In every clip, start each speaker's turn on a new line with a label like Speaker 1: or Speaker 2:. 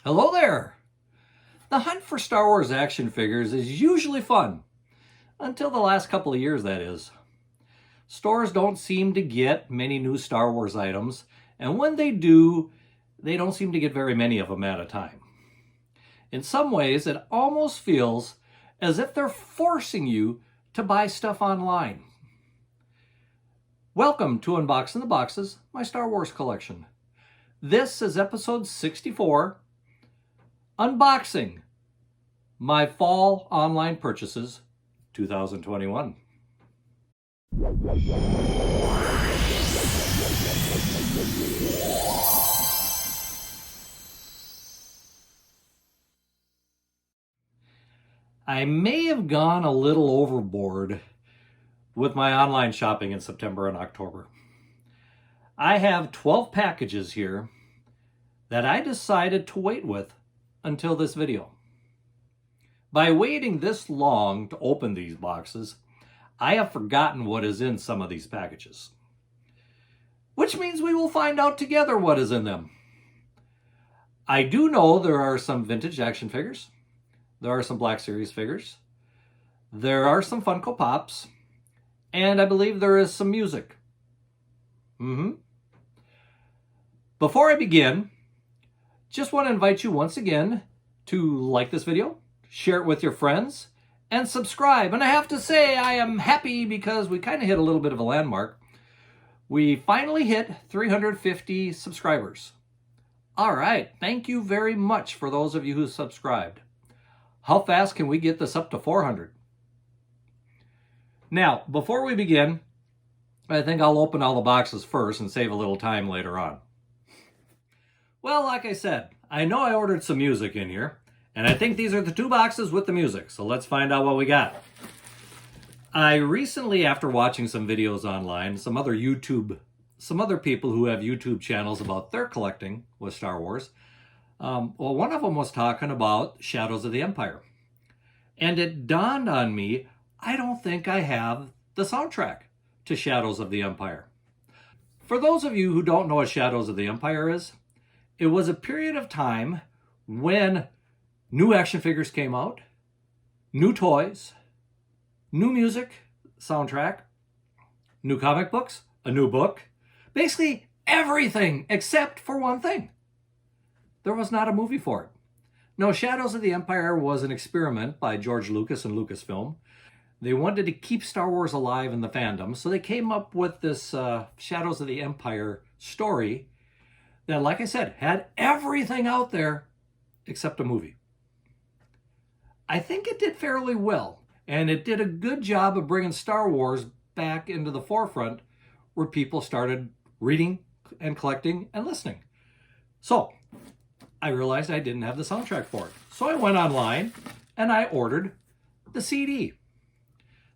Speaker 1: Hello there! The hunt for Star Wars action figures is usually fun. Until the last couple of years, that is. Stores don't seem to get many new Star Wars items, and when they do, they don't seem to get very many of them at a time. In some ways, it almost feels as if they're forcing you to buy stuff online. Welcome to Unboxing the Boxes, my Star Wars collection. This is episode 64, Unboxing my Fall Online Purchases 2021. I may have gone a little overboard with my online shopping in September and October. I have 12 packages here that I decided to wait with until this video. By waiting this long to open these boxes, I have forgotten what is in some of these packages. Which means we will find out together what is in them. I do know there are some vintage action figures. There are some Black Series figures. There are some Funko Pops. And I believe there is some music. Before I begin, just want to invite you once again to like this video, share it with your friends, and subscribe. And I have to say I am happy because we kind of hit a little bit of a landmark. We finally hit 350 subscribers. All right, thank you very much for those of you who subscribed. How fast can we get this up to 400? Now, before we begin, I think I'll open all the boxes first and save a little time later on. Well, like I said, I know I ordered some music in here, and I think these are the two boxes with the music, so let's find out what we got. I recently, after watching some videos online, some other people who have YouTube channels about their collecting with Star Wars, one of them was talking about Shadows of the Empire. And it dawned on me, I don't think I have the soundtrack to Shadows of the Empire. For those of you who don't know what Shadows of the Empire is, it was a period of time when new action figures came out, new toys, new music, soundtrack, new comic books, a new book, basically everything except for one thing. There was not a movie for it. No, Shadows of the Empire was an experiment by George Lucas and Lucasfilm. They wanted to keep Star Wars alive in the fandom, so they came up with this Shadows of the Empire story that, like I said, had everything out there except a movie. I think it did fairly well, and it did a good job of bringing Star Wars back into the forefront where people started reading and collecting and listening. So I realized I didn't have the soundtrack for it. So I went online and I ordered the CD.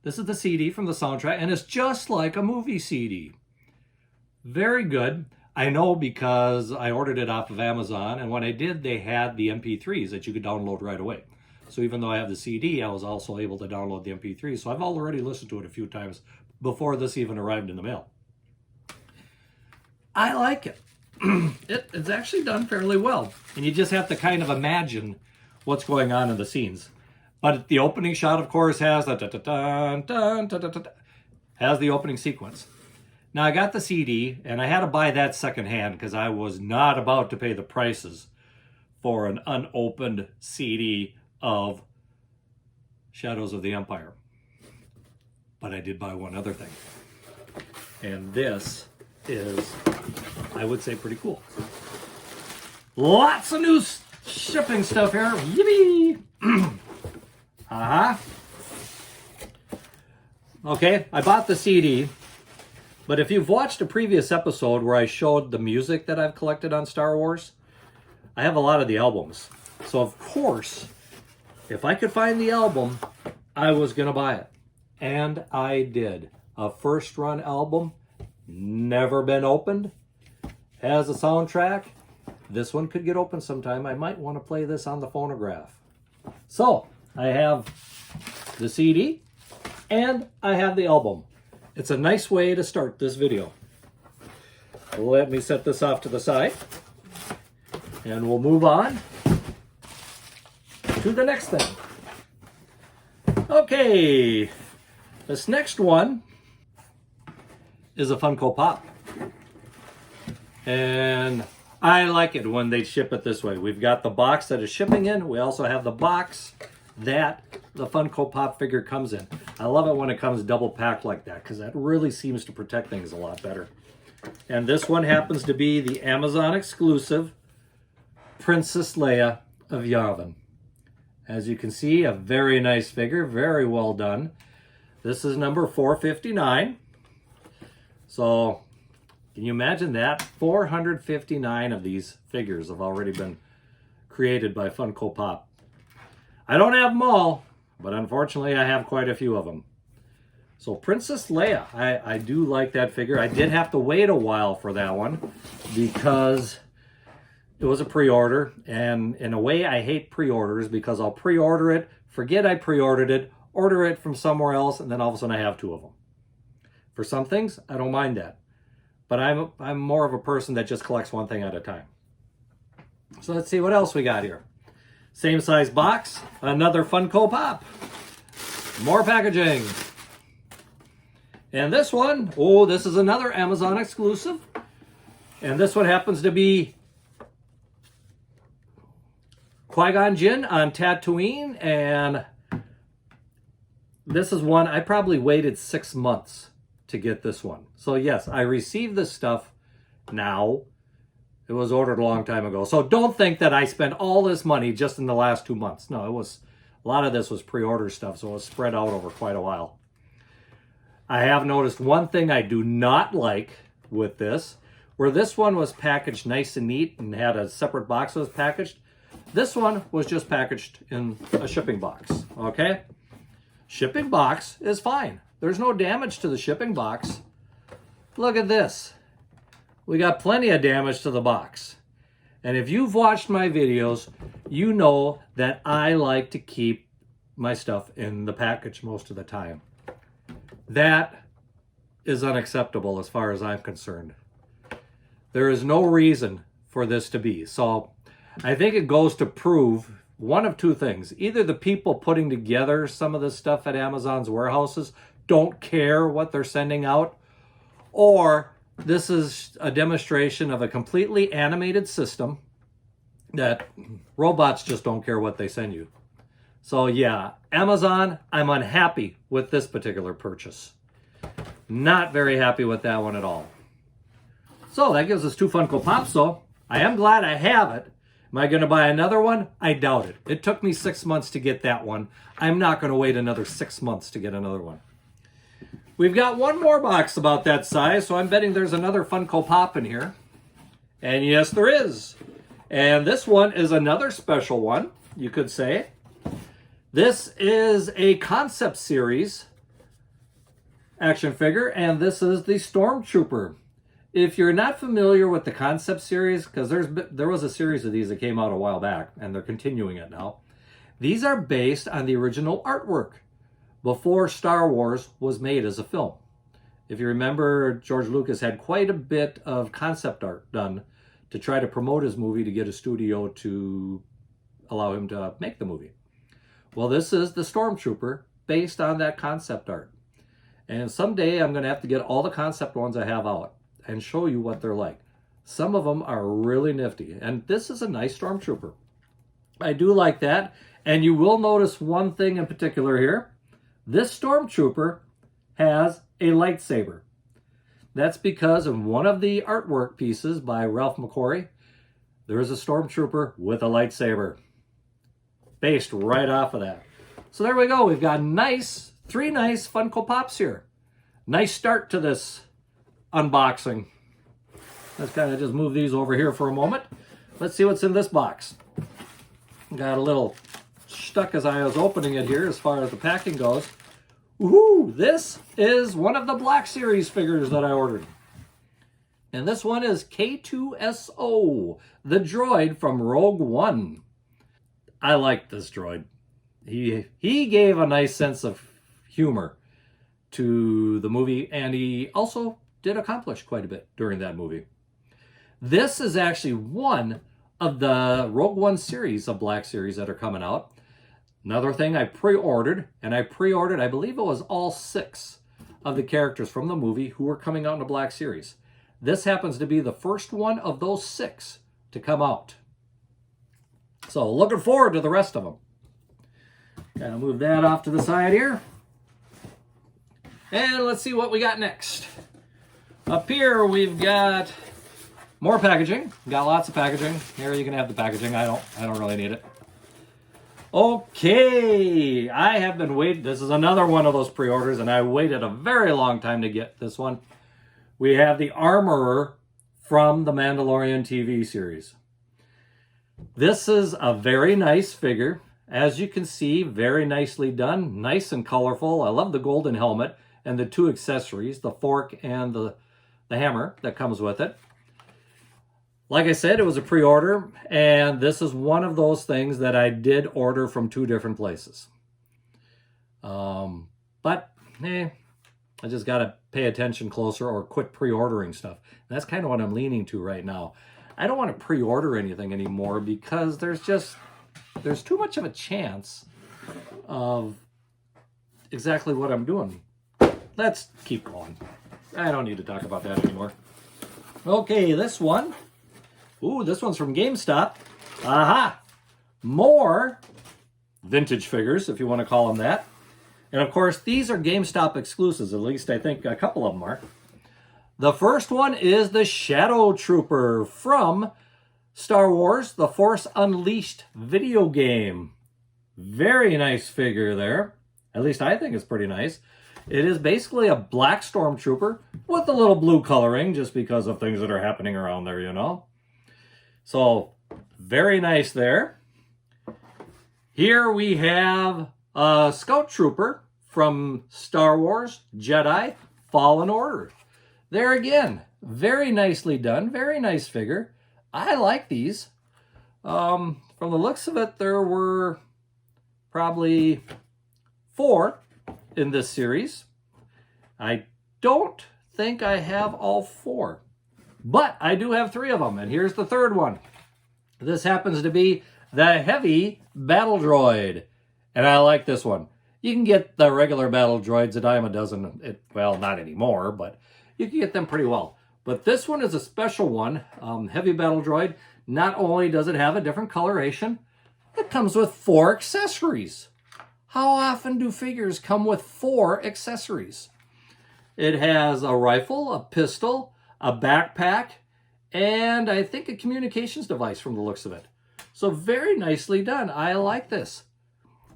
Speaker 1: This is the CD from the soundtrack, and it's just like a movie CD. Very good. I know because I ordered it off of Amazon, and when I did, they had the MP3s that you could download right away. So even though I have the CD, I was also able to download the MP3. So I've already listened to it a few times before this even arrived in the mail. I like it. It's actually done fairly well. And you just have to kind of imagine what's going on in the scenes. But the opening shot, of course, has the has the opening sequence. Now, I got the CD, and I had to buy that secondhand because I was not about to pay the prices for an unopened CD of Shadows of the Empire. But I did buy one other thing. And this is, I would say, pretty cool. Lots of new shipping stuff here. Yippee! Okay, I bought the CD, but if you've watched a previous episode where I showed the music that I've collected on Star Wars, I have a lot of the albums. So of course, if I could find the album, I was going to buy it. And I did. A first run album, never been opened, has a soundtrack. This one could get open sometime. I might want to play this on the phonograph. So I have the CD and I have the album. It's a nice way to start this video. Let me set this off to the side and we'll move on to the next thing. Okay, this next one is a Funko Pop. And I like it when they ship it this way. We've got the box that is shipping in. We also have the box that the Funko Pop figure comes in. I love it when it comes double packed like that because that really seems to protect things a lot better. And this one happens to be the Amazon exclusive Princess Leia of YAVIN. As you can see, a very nice figure, very well done. This is number 459. So, can you imagine that? 459 of these figures have already been created by Funko Pop. I don't have them all, but unfortunately I have quite a few of them. So Princess Leia, I do like that figure. I did have to wait a while for that one because it was a pre-order, and in a way I hate pre-orders because I'll pre-order it, forget I pre-ordered it, order it from somewhere else, and then all of a sudden I have two of them. For some things, I don't mind that. But I'm more of a person that just collects one thing at a time. So let's see what else we got here. Same size box, another Funko Pop. More packaging. And this one, oh, this is another Amazon exclusive. And this one happens to be Qui-Gon Jinn on Tatooine. And this is one, I probably waited 6 months to get this one. So yes, I received this stuff now. It was ordered a long time ago. So don't think that I spent all this money just in the last 2 months. No, it was, a lot of this was pre-order stuff, so it was spread out over quite a while. I have noticed one thing I do not like with this, where this one was packaged nice and neat and had a separate box that was packaged. This one was just packaged in a shipping box, okay? Shipping box is fine. There's no damage to the shipping box. Look at this. We got plenty of damage to the box. And if you've watched my videos, you know that I like to keep my stuff in the package most of the time. That is unacceptable as far as I'm concerned. There is no reason for this to be. So I think it goes to prove one of two things. Either the people putting together some of this stuff at Amazon's warehouses don't care what they're sending out, or this is a demonstration of a completely animated system that robots just don't care what they send you. So yeah, Amazon, I'm unhappy with this particular purchase. Not very happy with that one at all. So that gives us two Funko Pops, so I am glad I have it. Am I going to buy another one? I doubt it. It took me 6 months to get that one. I'm not going to wait another 6 months to get another one. We've got one more box about that size, so I'm betting there's another Funko Pop in here. And yes, there is. And this one is another special one, you could say. This is a concept series action figure, and this is the Stormtrooper. If you're not familiar with the concept series, because there was a series of these that came out a while back, and they're continuing it now. These are based on the original artwork before Star Wars was made as a film. If you remember, George Lucas had quite a bit of concept art done to try to promote his movie to get a studio to allow him to make the movie. Well, this is the Stormtrooper based on that concept art. And someday I'm going to have to get all the concept ones I have out and show you what they're like. Some of them are really nifty. And this is a nice Stormtrooper. I do like that. And you will notice one thing in particular here. This Stormtrooper has a lightsaber. That's because in one of the artwork pieces by Ralph McQuarrie, there is a Stormtrooper with a lightsaber. Based right off of that. So there we go. We've got three nice Funko Pops here. Nice start to this unboxing. Let's kind of just move these over here for a moment. Let's see what's in this box. Got a little stuck as I was opening it here as far as the packing goes. Woohoo! This is one of the Black Series figures that I ordered. And this one is K2SO, the droid from Rogue One. I like this droid. He gave a nice sense of humor to the movie, and he also did accomplish quite a bit during that movie. This is actually one of the Rogue One series of Black Series that are coming out. Another thing I pre-ordered, and I pre-ordered, I believe it was all 6 of the characters from the movie who were coming out in the Black Series. This happens to be the first one of those 6 to come out. So looking forward to the rest of them. Gotta move that off to the side here. And let's see what we got next. Up here we've got more packaging. Got lots of packaging. Here you can have the packaging. I don't really need it. Okay, I have been waiting. This is another one of those pre-orders, and I waited a very long time to get this one. We have the Armorer from the Mandalorian TV series. This is a very nice figure. As you can see, very nicely done. Nice and colorful. I love the golden helmet and the 2 accessories, the fork and the hammer that comes with it. Like I said, it was a pre-order, and this is one of those things that I did order from 2 different places. I just got to pay attention closer or quit pre-ordering stuff. And that's kind of what I'm leaning to right now. I don't want to pre-order anything anymore because there's too much of a chance of exactly what I'm doing. Let's keep going. I don't need to talk about that anymore. Okay, this one. Ooh, this one's from GameStop. Aha! More vintage figures, if you want to call them that. And of course, these are GameStop exclusives. At least I think a couple of them are. The first one is the Shadow Trooper from Star Wars, The Force Unleashed video game. Very nice figure there. At least I think it's pretty nice. It is basically a black stormtrooper with a little blue coloring just because of things that are happening around there, you know. So, very nice there. Here we have a Scout Trooper from Star Wars Jedi Fallen Order. There again, very nicely done, very nice figure. I like these. From the looks of it, there were probably 4 in this series. I don't think I have all 4. But I do have 3 of them, and here's the third one. This happens to be the Heavy Battle Droid, and I like this one. You can get the regular battle droids a dime a dozen. Well, not anymore, but you can get them pretty well. But this one is a special one, Heavy Battle Droid. Not only does it have a different coloration, it comes with 4 accessories. How often do figures come with 4 accessories? It has a rifle, a pistol, a backpack, and I think a communications device from the looks of it. So very nicely done. I like this.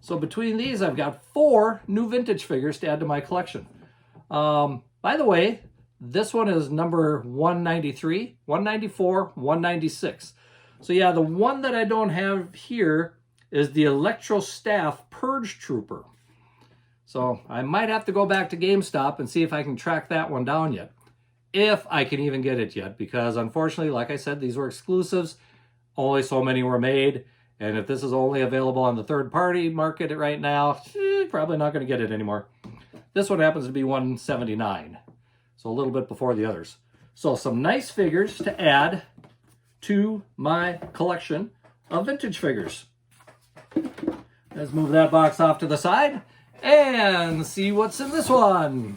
Speaker 1: So between these, I've got 4 new vintage figures to add to my collection. By the way, this one is number 193, 194, 196. So yeah, the one that I don't have here is the Electro Staff Purge Trooper. So I might have to go back to GameStop and see if I can track that one down yet. If I can even get it yet, because unfortunately, like I said, these were exclusives. Only so many were made. And if this is only available on the third-party market right now, probably not going to get it anymore. This one happens to be 179. So a little bit before the others. So some nice figures to add to my collection of vintage figures. Let's move that box off to the side and see what's in this one.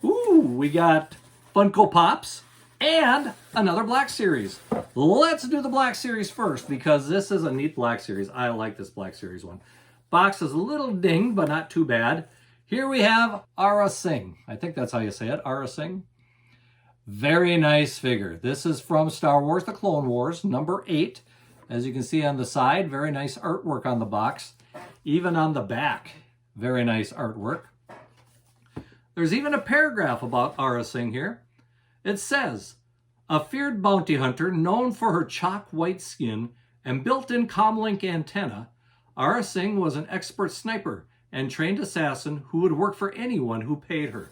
Speaker 1: Ooh, we got Funko Pops and another Black Series. Let's do the Black Series first because this is a neat Black Series. I like this Black Series one. Box is a little dinged, but not too bad. Here we have Aurra Sing. I think that's how you say it, Aurra Sing. Very nice figure. This is from Star Wars The Clone Wars, number 8. As you can see on the side, very nice artwork on the box. Even on the back, very nice artwork. There's even a paragraph about Aurra Sing here. It says, a feared bounty hunter known for her chalk white skin and built-in comlink antenna, Aurra Sing was an expert sniper and trained assassin who would work for anyone who paid her.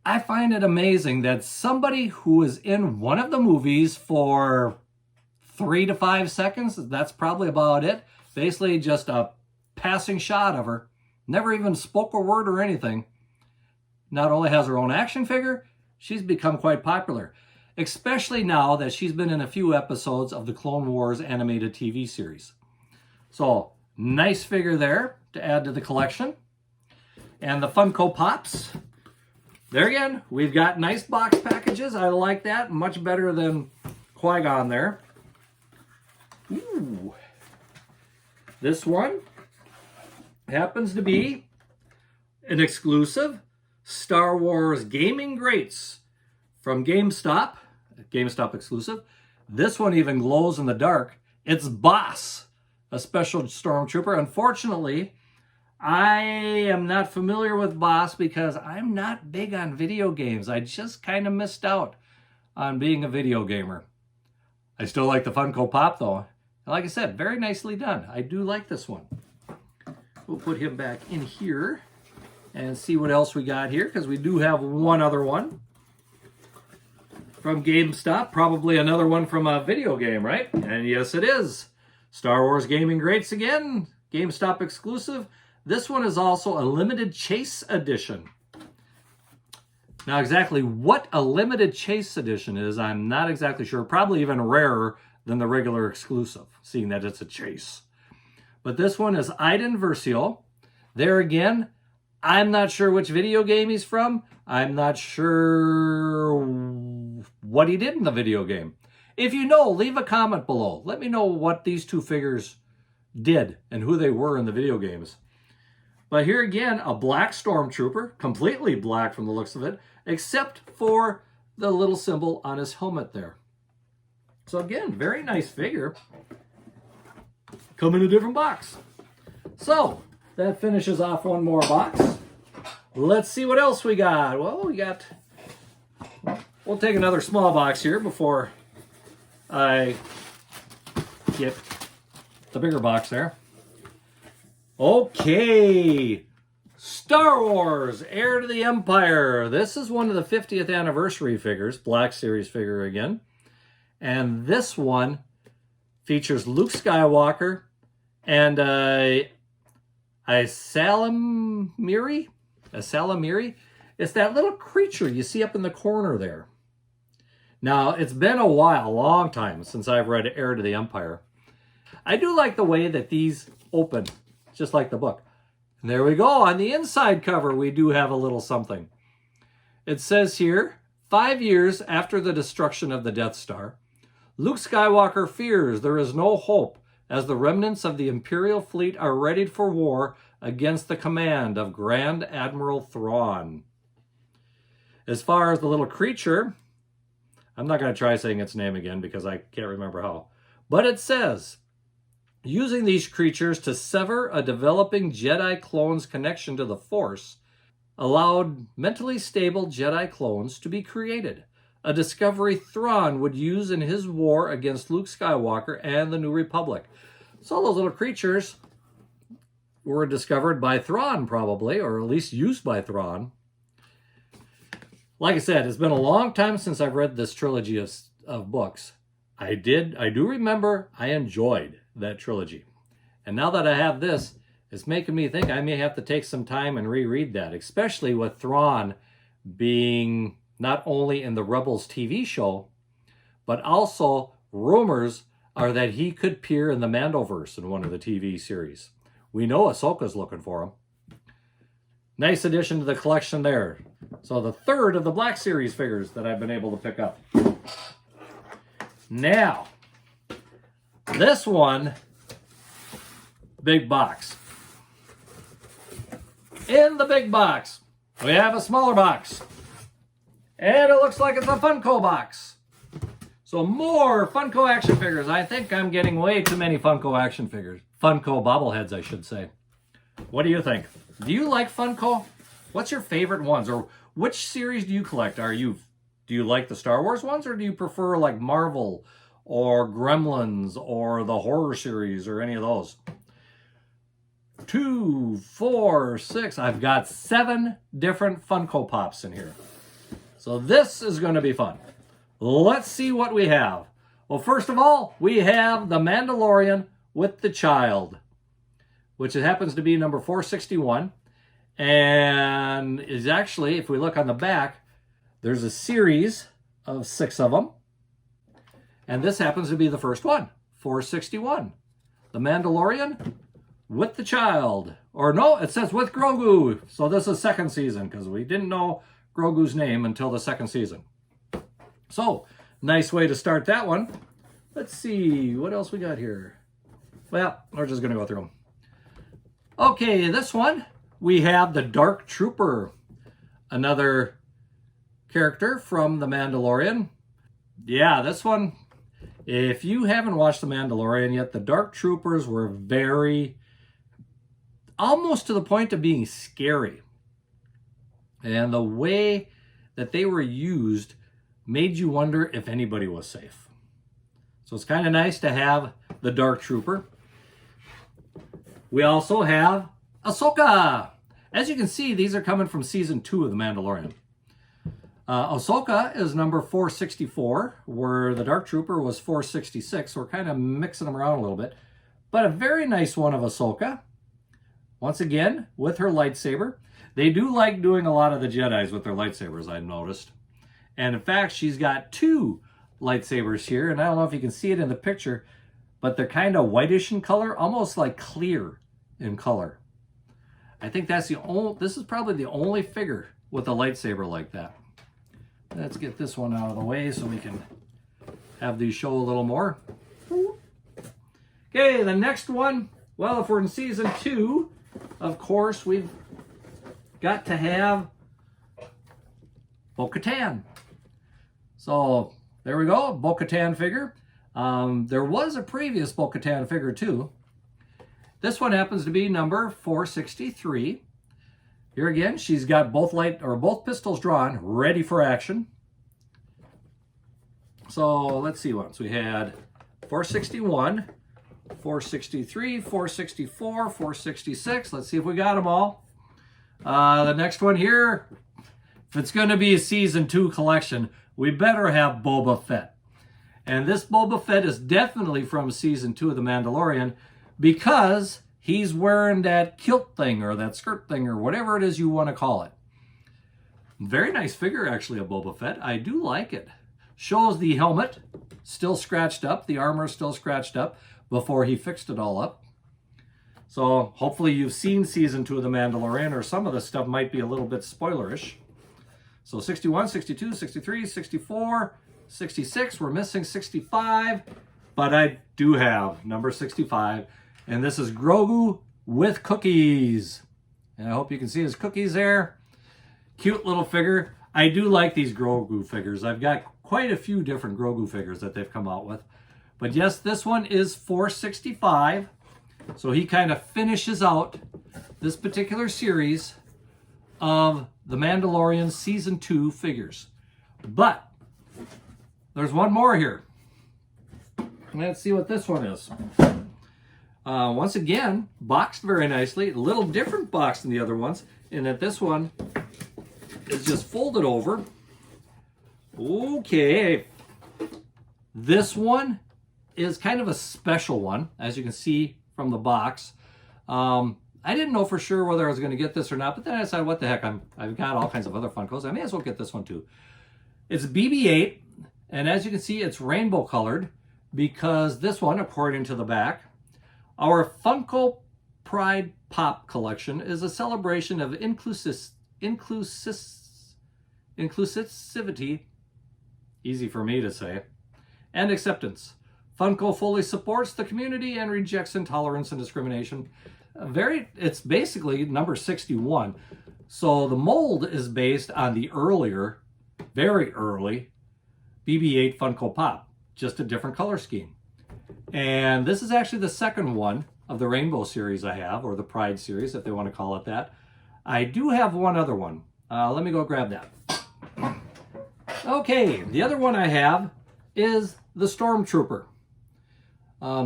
Speaker 1: I find it amazing that somebody who is in one of the movies for 3 to 5 seconds, that's probably about it, basically just a passing shot of her, never even spoke a word or anything, not only has her own action figure, she's become quite popular. especially now that she's been in a few episodes of the Clone Wars animated TV series. So, nice figure there to add to the collection. And the Funko Pops. There again, we've got nice box packages. I like that. Much better than Qui-Gon there. Ooh. This one happens to be an exclusive Star Wars Gaming Greats from GameStop. GameStop exclusive. This one even glows in the dark. It's Boss, a special stormtrooper. Unfortunately, I am not familiar with Boss because I'm not big on video games. I just kind of missed out on being a video gamer. I still like the Funko Pop though. Like I said, very nicely done. I do like this one. We'll put him back in here and see what else we got here, because we do have one other one from GameStop. Probably another one from a video game, right? And yes, it is. Star Wars Gaming Greats again. GameStop exclusive. This one is also a limited chase edition. Now, exactly what a limited chase edition is, I'm not exactly sure. Probably even rarer than the regular exclusive, seeing that it's a chase. But this one is IDEN VERSIO. There again, I'm not sure which video game he's from. I'm not sure what he did in the video game. If you know, leave a comment below. Let me know what these two figures did and who they were in the video games. But here again, a black stormtrooper, completely black from the looks of it, except for the little symbol on his helmet there. So again, very nice figure. Come in a different box. So, that finishes off one more box. Let's see what else we got. Well, we'll take another small box here before I get the bigger box there. Okay, Star Wars, Heir to the Empire. This is one of the 50th anniversary figures, Black Series figure again. And this one features Luke Skywalker and a Salamiri. It's that little creature you see up in the corner there. Now, it's been a while, a long time, since I've read Heir to the Empire. I do like the way that these open, just like the book. And there we go. On the inside cover, we do have a little something. It says here, 5 years after the destruction of the Death Star, Luke Skywalker fears there is no hope as the remnants of the Imperial fleet are readied for war against the command of Grand Admiral Thrawn. As far as the little creature, I'm not going to try saying its name again because I can't remember how. But it says, using these creatures to sever a developing Jedi clone's connection to the Force allowed mentally stable Jedi clones to be created, a discovery Thrawn would use in his war against Luke Skywalker and the New Republic. So those little creatures were discovered by Thrawn probably, or at least used by Thrawn. Like I said, it's been a long time since I've read this trilogy of books. I do remember I enjoyed that trilogy. And now that I have this, it's making me think I may have to take some time and reread that, especially with Thrawn being not only in the Rebels TV show, but also rumors are that he could appear in the Mandoverse in one of the TV series. We know Ahsoka's looking for him. Nice addition to the collection there. So the third of the Black Series figures that I've been able to pick up. Now, this one, big box. In the big box, we have a smaller box. And it looks like it's a Funko box. So more Funko action figures. I think I'm getting way too many Funko action figures. Funko bobbleheads, I should say. What do you think? Do you like Funko? What's your favorite ones? Or which series do you collect? Do you like the Star Wars ones, or do you prefer like Marvel or Gremlins or the horror series or any of those? 2, 4, 6. I've got 7 different Funko Pops in here. So this is going to be fun. Let's see what we have. Well, first of all, we have the Mandalorian with the child, which it happens to be number 461. And is actually, if we look on the back, there's a series of 6 of them. And this happens to be the first one, 461. The Mandalorian with the child. Or no, it says with Grogu. So this is second season because we didn't know Grogu's name until the second season. So, nice way to start that one. Let's see, what else we got here? Well, we're just going to go through them. Okay, this one, we have the Dark Trooper. Another character from The Mandalorian. Yeah, this one, if you haven't watched The Mandalorian yet, the Dark Troopers were very, almost to the point of being scary. And the way that they were used made you wonder if anybody was safe. So it's kind of nice to have the Dark Trooper. We also have AHSOKA. As you can see, these are coming from Season 2 of The Mandalorian. AHSOKA is number 464, where the Dark Trooper was 466. So we're kind of mixing them around a little bit. But a very nice one of AHSOKA. Once again, with her lightsaber. They do like doing a lot of the Jedis with their lightsabers, I've noticed. And in fact, she's got 2 lightsabers here. And I don't know if you can see it in the picture, but they're kind of whitish in color, almost like clear in color. I think that's the only, this is probably the only figure with a lightsaber like that. Let's get this one out of the way so we can have these show a little more. Okay, the next one, well, if we're in Season 2, of course, we've got to have Bo-Katan. So, there we go, Bo-Katan figure. There was a previous Bo-Katan figure too. This one happens to be number 463. Here again, she's got both both pistols drawn, ready for action. So let's see what we had: 461, 463, 464, 466. Let's see if we got them all. The next one here, if it's going to be a Season 2 collection, we better have Boba Fett. And this Boba Fett is definitely from Season 2 of The Mandalorian because he's wearing that kilt thing or that skirt thing or whatever it is you want to call it. Very nice figure, actually, of Boba Fett. I do like it. Shows the helmet still scratched up. The armor still scratched up before he fixed it all up. So hopefully you've seen Season 2 of The Mandalorian, or some of the stuff might be a little bit spoilerish. So 61, 62, 63, 64, 66. We're missing 65, but I do have number 65. And this is Grogu with cookies. And I hope you can see his cookies there. Cute little figure. I do like these Grogu figures. I've got quite a few different Grogu figures that they've come out with. But yes, this one is 465. So he kind of finishes out this particular series of The Mandalorian Season 2 figures. But there's one more here. Let's see what this one is. Once again, boxed very nicely. A little different box than the other ones, in that this one is just folded over. Okay. This one is kind of a special one, as you can see from the box. I didn't know for sure whether I was going to get this or not, but then I decided, what the heck, I've got all kinds of other Funkos. I may as well get this one too. It's BB-8, and as you can see, it's rainbow colored, because this one, according to the back, our Funko Pop collection is a celebration of inclusivity, easy for me to say, and acceptance. Funko fully supports the community and rejects intolerance and discrimination. It's basically number 61. So the mold is based on the earlier, very early BB-8 Funko Pop, just a different color scheme. And this is actually the second one of the Rainbow series I have, or the Pride series, if they want to call it that. I do have one other one. Let me go grab that. Okay, the other one I have is the Stormtrooper.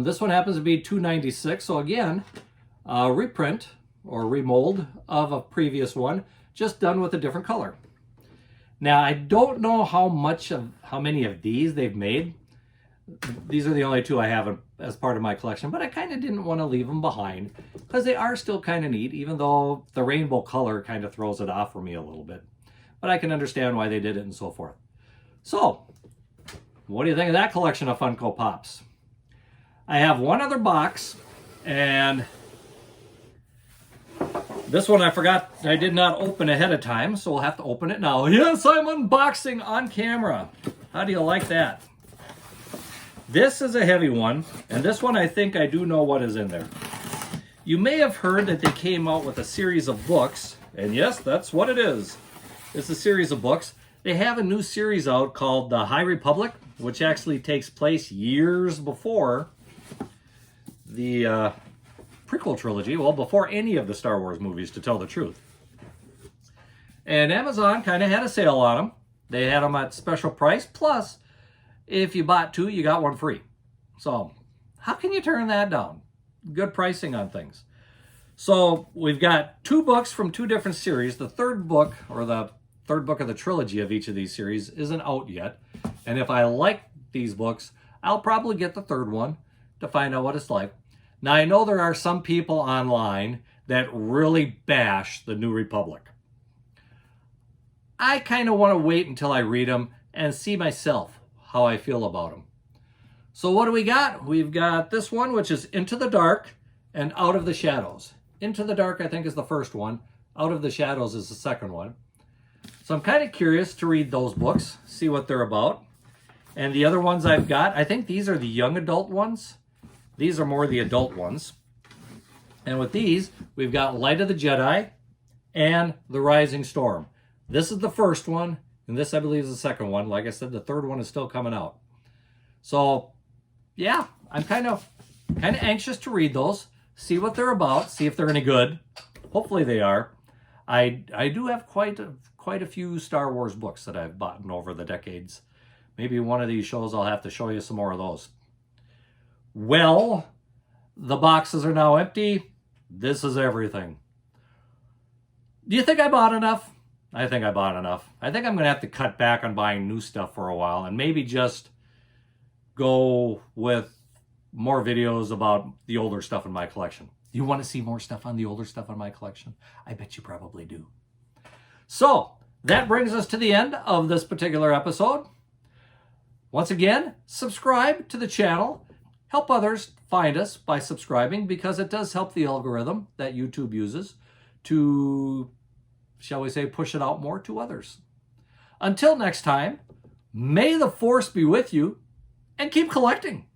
Speaker 1: This one happens to be 296. So again, reprint or remold of a previous one, just done with a different color. Now, I don't know how many of these they've made. These are the only 2 I have as part of my collection, but I kind of didn't want to leave them behind because they are still kind of neat, even though the rainbow color kind of throws it off for me a little bit. But I can understand why they did it and so forth. So, What do you think of that collection of Funko Pops? I have one other box, and this one I forgot I did not open ahead of time, so we'll have to open it now. Yes, I'm unboxing on camera. How do you like that? This is a heavy one, and this one I think I do know what is in there. You may have heard that they came out with a series of books, and yes, that's what it is. It's a series of books. They have a new series out called The High Republic, which actually takes place years before the prequel trilogy, well, before any of the Star Wars movies, to tell the truth. And Amazon kind of had a sale on them. They had them at special price, plus if you bought two, you got one free. So how can you turn that down? Good pricing on things. So we've got two books from two different series. The third book, or the third book of the trilogy of each of these series, isn't out yet. And if I like these books, I'll probably get the third one to find out what it's like. Now, I know there are some people online that really bash the New Republic. I kind of want to wait until I read them and see myself how I feel about them. So what do we got? We've got this one, which is Into the Dark and Out of the Shadows. Into the Dark, I think, is the first one. Out of the Shadows is the second one. So I'm kind of curious to read those books, see what they're about. And the other ones I've got, I think these are the young adult ones. These are more the adult ones. And with these, we've got Light of the Jedi and The Rising Storm. This is the first one, and this, I believe, is the second one. Like I said, the third one is still coming out. So, yeah, I'm kind of anxious to read those, see what they're about, see if they're any good. Hopefully they are. I do have quite a few Star Wars books that I've bought over the decades. Maybe one of these shows I'll have to show you some more of those. Well, the boxes are now empty. This is everything. Do you think I bought enough? I think I bought enough. I think I'm going to have to cut back on buying new stuff for a while and maybe just go with more videos about the older stuff in my collection. You want to see more stuff on the older stuff in my collection? I bet you probably do. So, that brings us to the end of this particular episode. Once again, subscribe to the channel. Help others find us by subscribing, because it does help the algorithm that YouTube uses to, shall we say, push it out more to others. Until next time, may the Force be with you, and keep collecting.